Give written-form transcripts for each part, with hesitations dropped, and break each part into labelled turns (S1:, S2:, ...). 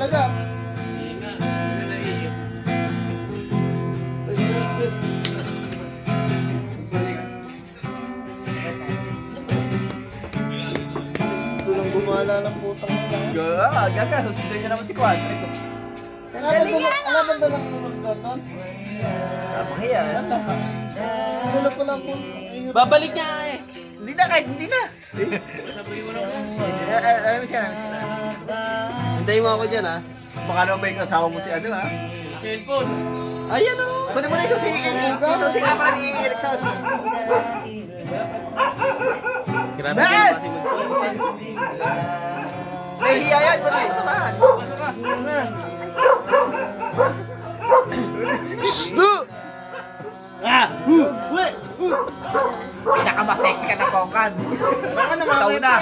S1: talaga.
S2: Hindi nga. Hindi na naiiyak.
S1: Sulang gumala ng putang na.
S3: Gaga, susundan niya naman si Quadre ko.
S1: Alam ba lang nunod ka doon?
S3: Napakahiya.
S1: Sila pala po.
S2: Babalik nga eh.
S3: Hindi na, kahit hindi na.
S2: Sabihin mo na ako.
S3: Namiss ka na.
S1: Hintayin mo ako dyan ha.
S3: Baka naman ba yung kasama mo si ano ha?
S2: Cellphone.
S1: Ayan o.
S3: Kunin mo na yung susi nga pala ni Erickson.
S2: Grabe
S3: Bes!
S2: kayo kasi
S3: May hiya yan, ba't mo samahan?
S2: Pasok ka.
S1: Stu!
S3: Pinaka-sexy ka na kongkan.
S1: Baka naman
S3: Ikaw na.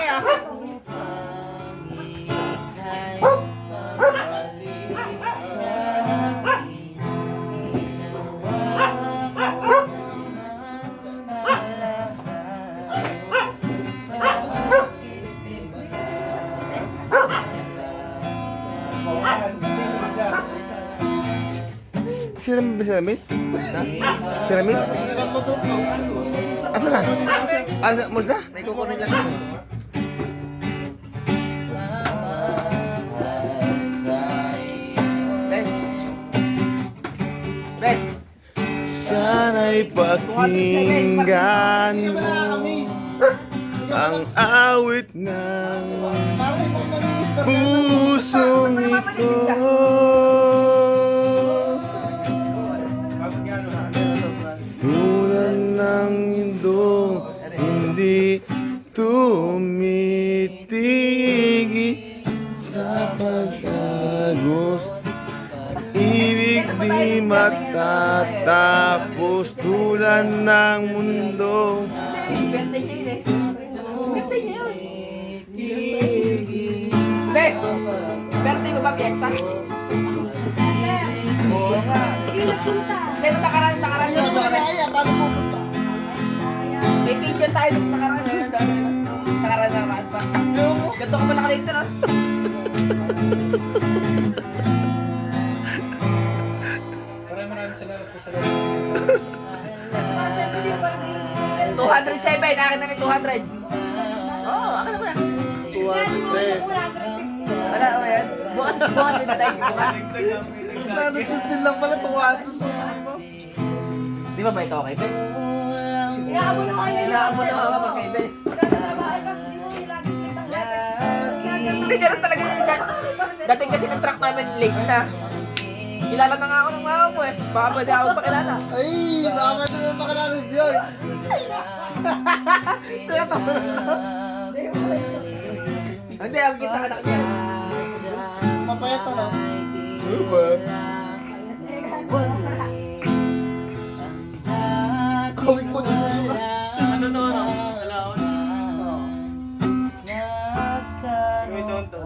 S1: Siramid ba siramid? Siramid? Asa na? Asa mo na?
S3: May kukunin lang ako. Bes. Bes.
S1: Sana'y pakinggan mo ang awit ng pusong ito. Tulad ng indong hindi tumitigil sa pag-agos. Ibig di matatapos tulad ng mundo.
S3: Birthday niya yun eh. Birthday niya yun. Bes. Birthday mo ba, fiesta? Oo nga. Hindi, nung nakaraan.
S1: Paano pupunta?
S3: May picture tayo nung nakaraan. Nakaraan pa. Ganto ka pa nakaligtan ah.
S2: Maraming salamat po sa
S3: 207, akin na rin 200. Oo, akin na ba yan?
S1: 200.
S3: Wala, o yan. Bukas din na tayo.
S1: Nanututin lang pala 200.
S3: Di ba ba ito okay, Bes?
S4: Inaabot na kayo.
S3: Inaabot na ako pag kay Bes.
S4: Nagtatrabaho kasi di mo nilagay kita ko.
S3: Hindi, ganun talaga yun. Dating kasi ng truck namin late na. Kilala na nga ako ng mama mo eh. Baka pwede ako pakilala.
S1: Ay, baka pwede naman makilala si Bjorn.
S3: Tinatawa na ako. Hindi, ang kita anak niya.
S1: Papayat na. Ano ba? Kawin ko din.
S2: Ano to, ano? Alaon? May tonto.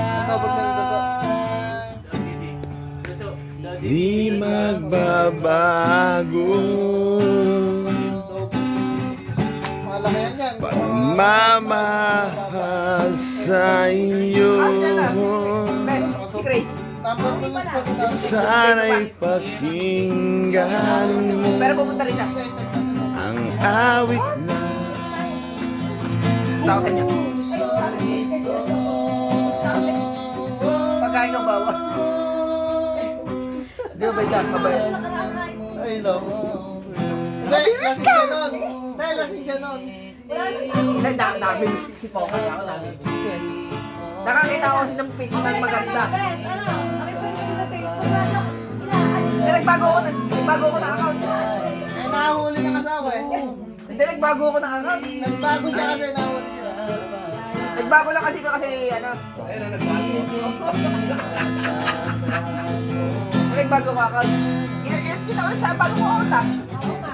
S1: Natapos na rin sa...
S2: Daddy.
S1: Di magbabago malaki yan yan. Pagmamahal sa iyo.
S3: Bes, si Grace.
S1: Tapos ko sa
S3: Sana'y
S1: sana'y pakinggan mo
S3: Pero pupunta rin siya.
S1: ang awit na
S3: Tao sa niya. Pagkain ka bawa. Di ba ba ito? Mabait.
S1: ay no. Hindi, lasing siya nun. Hindi, lasing siya nun.
S3: Hindi, dami si Poka. Ako dami. Nakakita ko kasi ng pit ng maganda. Hindi, nagbago ako ng account.
S1: Eh, nahuli ng asawa eh.
S3: Hindi, nagbago ako ng account.
S1: Nagbago siya kasi nahuli siya.
S3: Nagbago lang kasi ano.
S2: Ayun, nagbago.
S3: Nagbago ko account. Kita ko rin sa bago ko account ah.
S4: Oo nga.